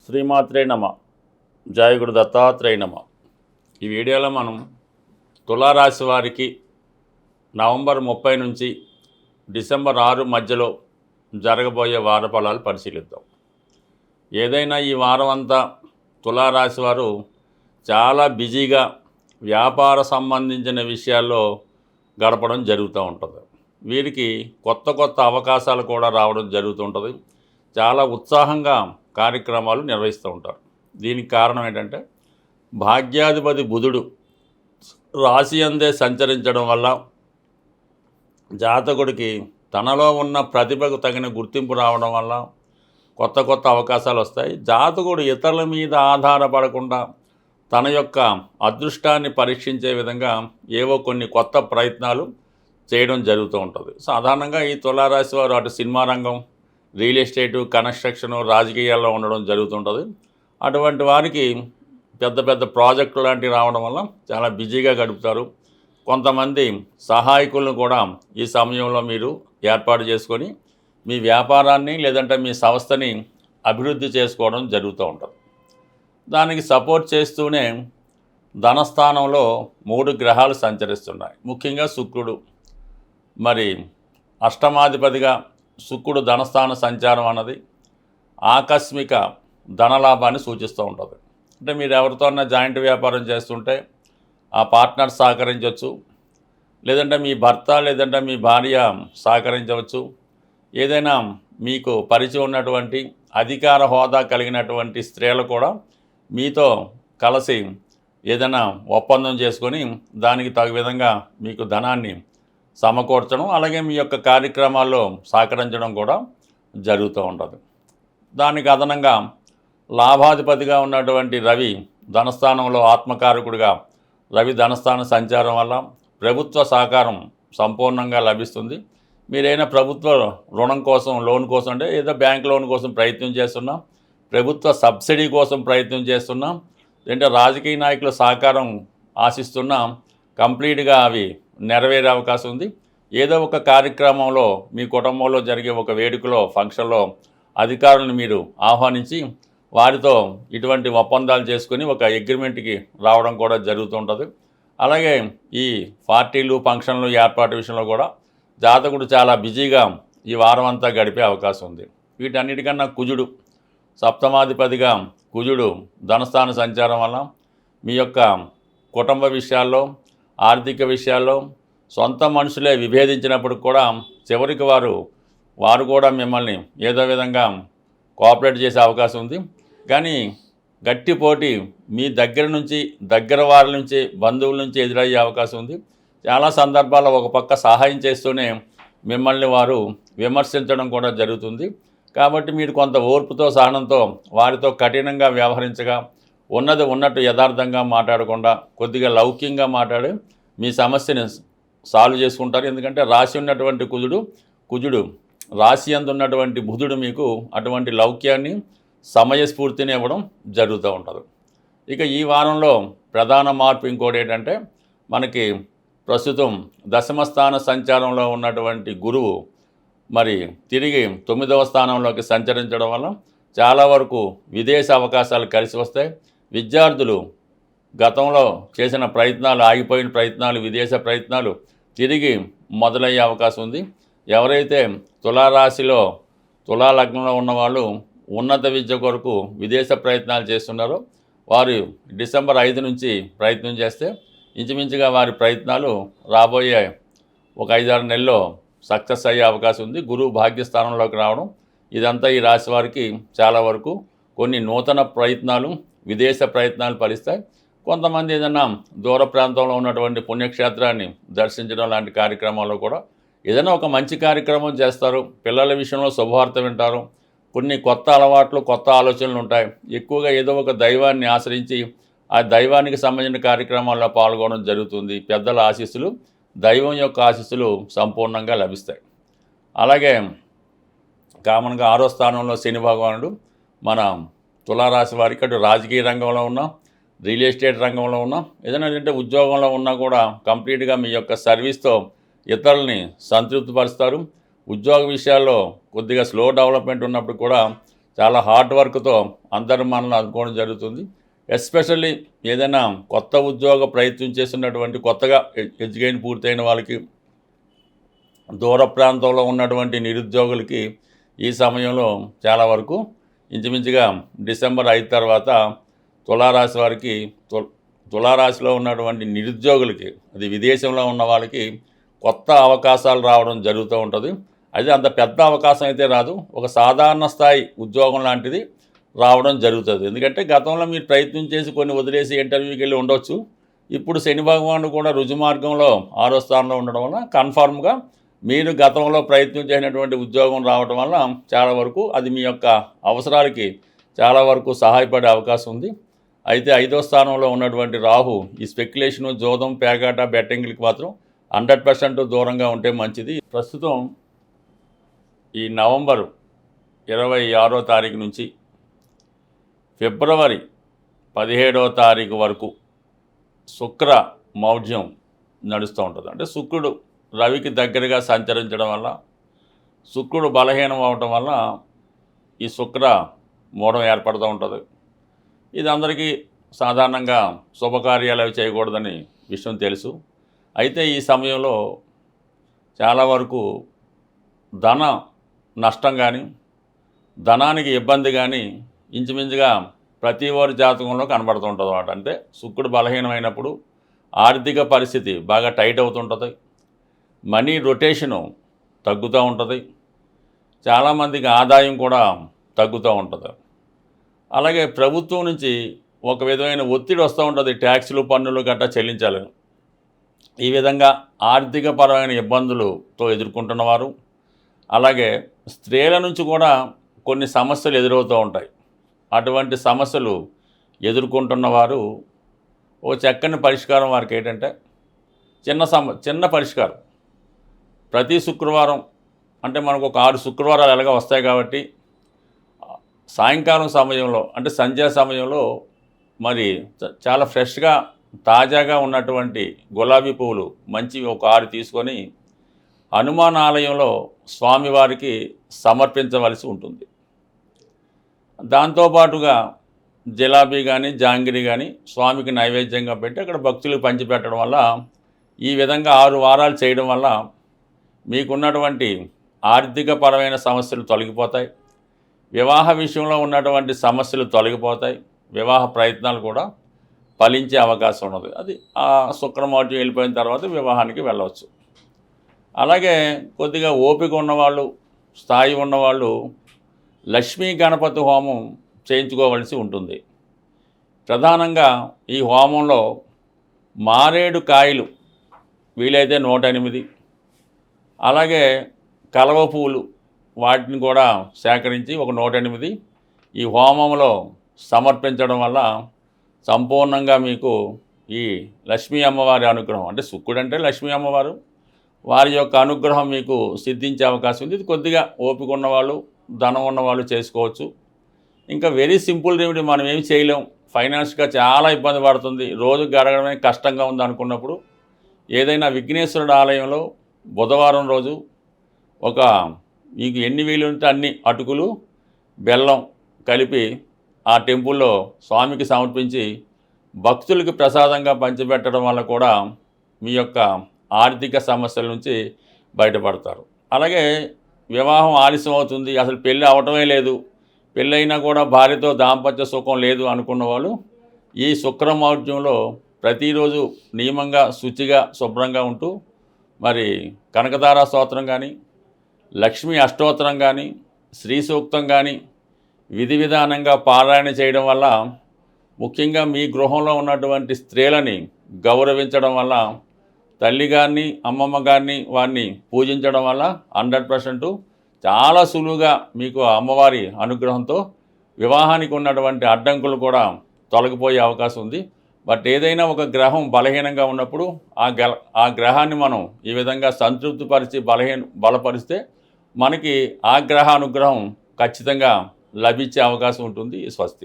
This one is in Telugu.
శ్రీమాత్రే నమ. జయ గురు దత్తాత్రేయ నమ. ఈ వీడియోలో మనం తులారాశి వారికి నవంబర్ 30 నుంచి డిసెంబర్ 6 మధ్యలో జరగబోయే వార ఫలాలు పరిశీలిద్దాం. ఏదైనా ఈ వారం అంతా తులారాశి వారు చాలా బిజీగా వ్యాపార సంబంధించిన విషయాల్లో గడపడం జరుగుతూ ఉంటుంది. వీరికి కొత్త అవకాశాలు కూడా రావడం జరుగుతుంటుంది. చాలా ఉత్సాహంగా కార్యక్రమాలు నిర్వహిస్తూ ఉంటారు. దీనికి కారణం ఏంటంటే భాగ్యాధిపతి బుధుడు రాశి అందే సంచరించడం వల్ల జాతకుడికి తనలో ఉన్న ప్రతిభకు తగిన గుర్తింపు రావడం వల్ల కొత్త అవకాశాలు వస్తాయి. జాతకుడు ఇతరుల మీద ఆధారపడకుండా తన యొక్క అదృష్టాన్ని పరీక్షించే విధంగా ఏవో కొన్ని కొత్త ప్రయత్నాలు చేయడం జరుగుతూ ఉంటుంది. సాధారణంగా ఈ తులారాశి వారు అటు సినిమా రంగం, రియల్ ఎస్టేటు, కన్స్ట్రక్షను, రాజకీయాల్లో ఉండడం జరుగుతుంటుంది. అటువంటి వారికి పెద్ద ప్రాజెక్టులు లాంటివి రావడం వల్ల చాలా బిజీగా గడుపుతారు. కొంతమంది సహాయకులను కూడా ఈ సమయంలో మీరు ఏర్పాటు చేసుకొని మీ వ్యాపారాన్ని లేదంటే మీ సంస్థని అభివృద్ధి చేసుకోవడం జరుగుతూ ఉంటుంది. దానికి సపోర్ట్ చేస్తూనే ధనస్థానంలో 3 గ్రహాలు సంచరిస్తున్నాయి. ముఖ్యంగా శుక్రుడు, మరి అష్టమాధిపతిగా శుక్రుడు ధనస్థాన సంచారం అన్నది ఆకస్మిక ధనలాభాన్ని సూచిస్తూ ఉంటుంది. అంటే మీరు ఎవరితోన్నా జాయింట్ వ్యాపారం చేస్తుంటే ఆ పార్ట్నర్ సహకరించవచ్చు, లేదంటే మీ భర్త లేదంటే మీ భార్య సహకరించవచ్చు. ఏదైనా మీకు పరిచయం ఉన్నటువంటి అధికార హోదా కలిగినటువంటి స్త్రీలు కూడా మీతో కలిసి ఏదైనా ఒప్పందం చేసుకొని దానికి తగు విధంగా మీకు ధనాన్ని సమకూర్చడం, అలాగే మీ యొక్క కార్యక్రమాల్లో సహకరించడం కూడా జరుగుతూ ఉంటుంది. దానికి అదనంగా లాభాధిపతిగా ఉన్నటువంటి రవి ధనస్థానంలో ఆత్మకారకుడిగా రవి ధనస్థాన సంచారం వల్ల ప్రభుత్వ సహకారం సంపూర్ణంగా లభిస్తుంది. మీరైనా ప్రభుత్వ రుణం కోసం, లోన్ కోసం, అంటే ఏదో బ్యాంక్ లోన్ కోసం ప్రయత్నం చేస్తున్నా, ప్రభుత్వ సబ్సిడీ కోసం ప్రయత్నం చేస్తున్నా, అంటే రాజకీయ నాయకుల సహకారం ఆశిస్తున్నా కంప్లీట్గా అవి నెరవేరే అవకాశం ఉంది. ఏదో ఒక కార్యక్రమంలో మీ కుటుంబంలో జరిగే ఒక వేడుకలో, ఫంక్షన్లో అధికారులను మీరు ఆహ్వానించి వారితో ఇటువంటి ఒప్పందాలు చేసుకొని ఒక అగ్రిమెంట్కి రావడం కూడా జరుగుతుంటుంది. అలాగే ఈ పార్టీలు, ఫంక్షన్లు ఏర్పాటు విషయంలో కూడా జాతకుడు చాలా బిజీగా ఈ వారం అంతా గడిపే అవకాశం ఉంది. వీటన్నిటికన్నా కుజుడు సప్తమాధిపతిగా కుజుడు ధనస్థాన సంచారం వల్ల మీ యొక్క కుటుంబ విషయాల్లో, ఆర్థిక విషయాల్లో సొంత మనుషులే విభేదించినప్పుడు కూడా చివరికి వారు కూడా మిమ్మల్ని ఏదో విధంగా కోఆపరేట్ చేసే అవకాశం ఉంది. కానీ గట్టి పోటీ మీ దగ్గర వారి నుంచి, బంధువుల నుంచి ఎదురయ్యే అవకాశం ఉంది. చాలా సందర్భాల్లో ఒక పక్క సహాయం చేస్తూనే మిమ్మల్ని వారు విమర్శించడం కూడా జరుగుతుంది. కాబట్టి మీరు కొంత ఓర్పుతో, సహనంతో వారితో కఠినంగా వ్యవహరించగా, ఉన్నది ఉన్నట్టు యథార్థంగా మాట్లాడకుండా కొద్దిగా లౌక్యంగా మాట్లాడి మీ సమస్యని సాల్వ్ చేసుకుంటారు. ఎందుకంటే రాశి ఉన్నటువంటి కుజుడు రాశి యందు ఉన్నటువంటి బుధుడు మీకు అటువంటి లౌక్యాన్ని, సమయస్ఫూర్తిని ఇవ్వడం జరుగుతూ ఉంటుంది. ఇక ఈ వారంలో ప్రధాన మార్పు ఇంకోటి ఏంటంటే, మనకి ప్రస్తుతం దశమస్థాన సంచారంలో ఉన్నటువంటి గురువు మరి తిరిగి 9వ స్థానంలోకి సంచరించడం వల్ల చాలా వరకు విదేశ అవకాశాలు కలిసి వస్తాయి. విద్యార్థులు గతంలో చేసిన ప్రయత్నాలు, ఆగిపోయిన ప్రయత్నాలు, విదేశ ప్రయత్నాలు తిరిగి మొదలయ్యే అవకాశం ఉంది. ఎవరైతే తులారాశిలో, తులా లగ్నంలో ఉన్నవాళ్ళు ఉన్నత విద్య కొరకు విదేశ ప్రయత్నాలు చేస్తున్నారో వారు డిసెంబర్ 5 నుంచి ప్రయత్నం చేస్తే ఇంచుమించుగా వారి ప్రయత్నాలు రాబోయే ఒక 5-6 నెలల్లో సక్సెస్ అయ్యే అవకాశం ఉంది. గురువు భాగ్యస్థానంలోకి రావడం ఇదంతా ఈ రాశి వారికి చాలా వరకు కొన్ని నూతన ప్రయత్నాలు, విదేశ ప్రయత్నాలు ఫలిస్తాయి. కొంతమంది ఏదైనా దూర ప్రాంతంలో ఉన్నటువంటి పుణ్యక్షేత్రాన్ని దర్శించడం లాంటి కార్యక్రమాల్లో కూడా ఏదైనా ఒక మంచి కార్యక్రమం చేస్తారు. పిల్లల విషయంలో శుభవార్త వింటారు. కొన్ని కొత్త అలవాట్లు, కొత్త ఆలోచనలు ఉంటాయి. ఎక్కువగా ఏదో ఒక దైవాన్ని ఆశ్రయించి ఆ దైవానికి సంబంధించిన కార్యక్రమాల్లో పాల్గొనడం జరుగుతుంది. పెద్దల ఆశీస్సులు, దైవం యొక్క ఆశీస్సులు సంపూర్ణంగా లభిస్తాయి. అలాగే కామన్గా 6వ స్థానంలో శని భగవానుడు మన తులారాశి వారికి అటు రాజకీయ రంగంలో ఉన్నా, రియల్ ఎస్టేట్ రంగంలో ఉన్నా, ఏదైనా అంటే ఉద్యోగంలో ఉన్నా కూడా కంప్లీట్గా మీ యొక్క సర్వీస్తో ఇతరులని సంతృప్తిపరుస్తారు. ఉద్యోగ విషయాల్లో కొద్దిగా స్లో డెవలప్మెంట్ ఉన్నప్పుడు కూడా చాలా హార్డ్ వర్క్తో అందరి మనల్ని అందుకోవడం జరుగుతుంది. ఎస్పెషల్లీ ఏదైనా కొత్త ఉద్యోగ ప్రయత్నం చేస్తున్నటువంటి కొత్తగా ఎడ్యుకేషన్ పూర్తయిన వాళ్ళకి, దూర ప్రాంతంలో ఉన్నటువంటి నిరుద్యోగులకి ఈ సమయంలో చాలా వరకు ఇంచుమించుగా డిసెంబర్ 5 తర్వాత తులారాశి వారికి, తులారాశిలో ఉన్నటువంటి నిరుద్యోగులకి, అది విదేశంలో ఉన్న వాళ్ళకి కొత్త అవకాశాలు రావడం జరుగుతూ ఉంటుంది. అది అంత పెద్ద అవకాశం అయితే రాదు, ఒక సాధారణ స్థాయి ఉద్యోగం లాంటిది రావడం జరుగుతుంది. ఎందుకంటే గతంలో మీరు ప్రయత్నం చేసి కొన్ని వదిలేసి ఇంటర్వ్యూకి వెళ్ళి ఉండొచ్చు. ఇప్పుడు శని భగవానుడు కూడా రుజుమార్గంలో 6వ స్థానంలో ఉండడం వల్ల కన్ఫర్మ్గా మీరు గతంలో ప్రయత్నం చేసినటువంటి ఉద్యోగం రావడం వల్ల చాలా వరకు అది మీ యొక్క అవసరాలకి చాలా వరకు సహాయపడే అవకాశం ఉంది. అయితే 5వ స్థానంలో ఉన్నటువంటి రాహు ఈ స్పెక్యులేషను, జోదం, పేకాట, బెట్టింగ్లకి మాత్రం 100% దూరంగా ఉంటే మంచిది. ప్రస్తుతం ఈ నవంబర్ 26వ తారీఖు నుంచి ఫిబ్రవరి 17వ తారీఖు వరకు శుక్ర మౌఢ్యం నడుస్తూ ఉంటుంది. అంటే శుక్రుడు రవికి దగ్గరగా సంచరించడం వల్ల, శుక్రుడు బలహీనం అవటం వల్ల ఈ శుక్ర మోడం ఏర్పడుతూ ఉంటుంది. ఇది అందరికీ సాధారణంగా శుభకార్యాలు అవి చేయకూడదని విషయం తెలుసు. అయితే ఈ సమయంలో చాలా వరకు ధన నష్టం కానీ, ధనానికి ఇబ్బంది కానీ ఇంచుమించుగా ప్రతి వారి జాతకంలో కనబడుతూ ఉంటుంది అన్నమాట. అంటే శుక్రుడు బలహీనమైనప్పుడు ఆర్థిక పరిస్థితి బాగా టైట్ అవుతుంటుంది, మనీ రొటేషను తగ్గుతూ ఉంటుంది, చాలామందికి ఆదాయం కూడా తగ్గుతూ ఉంటుంది. అలాగే ప్రభుత్వం నుంచి ఒక విధమైన ఒత్తిడి వస్తూ ఉంటుంది, ట్యాక్సులు, పన్నులు గట్రా చెల్లించాలని. ఈ విధంగా ఆర్థిక పరమైన ఇబ్బందులతో ఎదుర్కొంటున్నవారు, అలాగే స్త్రీల నుంచి కూడా కొన్ని సమస్యలు ఎదురవుతూ ఉంటాయి. అటువంటి సమస్యలు ఎదుర్కొంటున్నవారు ఓ చక్కని పరిష్కారం వారికి ఏంటంటే చిన్న పరిష్కారం. ప్రతి శుక్రవారం అంటే మనకు ఒక 6 శుక్రవారాలు ఎలాగ వస్తాయి కాబట్టి సాయంకాలం సమయంలో అంటే సంధ్యా సమయంలో మరి చాలా ఫ్రెష్గా తాజాగా ఉన్నటువంటి గులాబీ పువ్వులు మంచివి ఒక 6 తీసుకొని హనుమాన్ ఆలయంలో స్వామివారికి సమర్పించవలసి ఉంటుంది. దాంతోపాటుగా జిలాబీ కానీ, జాంగిరి కానీ స్వామికి నైవేద్యంగా పెట్టి అక్కడ భక్తులకు పంచిపెట్టడం వల్ల, ఈ విధంగా 6 వారాలు చేయడం వల్ల మీకున్నటువంటి ఆర్థిక పరమైన సమస్యలు తొలగిపోతాయి, వివాహ విషయంలో ఉన్నటువంటి సమస్యలు తొలగిపోతాయి, వివాహ ప్రయత్నాలు కూడా ఫలించే అవకాశం ఉన్నది. అది ఆ శుక్రమౌఢ్యం వెళ్ళిపోయిన తర్వాత వివాహానికి వెళ్ళవచ్చు. అలాగే కొద్దిగా ఓపిక ఉన్నవాళ్ళు, స్థాయి ఉన్నవాళ్ళు లక్ష్మీ గణపతి హోమం చేయించుకోవలసి ఉంటుంది. ప్రధానంగా ఈ హోమంలో మారేడు కాయలు వీలైతే 108, అలాగే కలవ పువ్వులు వాటిని కూడా సేకరించి ఒక 108 ఈ హోమంలో సమర్పించడం వల్ల సంపూర్ణంగా మీకు ఈ లక్ష్మీ అమ్మవారి అనుగ్రహం, అంటే శుక్రుడు అంటే లక్ష్మీ అమ్మవారు, వారి యొక్క అనుగ్రహం మీకు సిద్ధించే అవకాశం ఉంది. ఇది కొద్దిగా ఓపిక ఉన్నవాళ్ళు, ధనం ఉన్నవాళ్ళు చేసుకోవచ్చు. ఇంకా వెరీ సింపుల్ రెమెడీ, మనం ఏమి చేయలేం, ఫైనాన్స్గా చాలా ఇబ్బంది పడుతుంది, రోజు గడగడమే కష్టంగా ఉంది అనుకున్నప్పుడు ఏదైనా విఘ్నేశ్వరుడు ఆలయంలో బుధవారం రోజు ఒక మీకు ఎన్ని వీలు ఉంటే అన్ని అటుకులు, బెల్లం కలిపి ఆ టెంపుల్లో స్వామికి సమర్పించి భక్తులకి ప్రసాదంగా పంచిపెట్టడం వల్ల కూడా మీ యొక్క ఆర్థిక సమస్యల నుంచి బయటపడతారు. అలాగే వివాహం ఆలస్యం అవుతుంది, అసలు పెళ్ళి అవటమే లేదు, పెళ్ళైనా కూడా భార్యతో దాంపత్య సుఖం లేదు అనుకున్న వాళ్ళు ఈ శుక్రమౌఢ్యంలో ప్రతిరోజు నియమంగా శుచిగా శుభ్రంగా ఉంటూ మరి కనకదార స్తోత్రం కానీ, లక్ష్మీ అష్టోత్తరం కానీ, శ్రీ సూక్తం కానీ విధి విధానంగా పారాయణ చేయడం వల్ల, ముఖ్యంగా మీ గృహంలో ఉన్నటువంటి స్త్రీలని గౌరవించడం వల్ల, తల్లి గారిని, అమ్మమ్మ గారిని వారిని పూజించడం వల్ల 100% చాలా సులువుగా మీకు అమ్మవారి అనుగ్రహంతో వివాహానికి ఉన్నటువంటి అడ్డంకులు కూడా తొలగిపోయే అవకాశం ఉంది. బట్ ఏదైనా ఒక గ్రహం బలహీనంగా ఉన్నప్పుడు ఆ గ్రహాన్ని మనం ఈ విధంగా సంతృప్తిపరిచి బలపరిస్తే మనకి ఆ గ్రహ అనుగ్రహం ఖచ్చితంగా లభించే అవకాశం ఉంటుంది. స్వస్తి.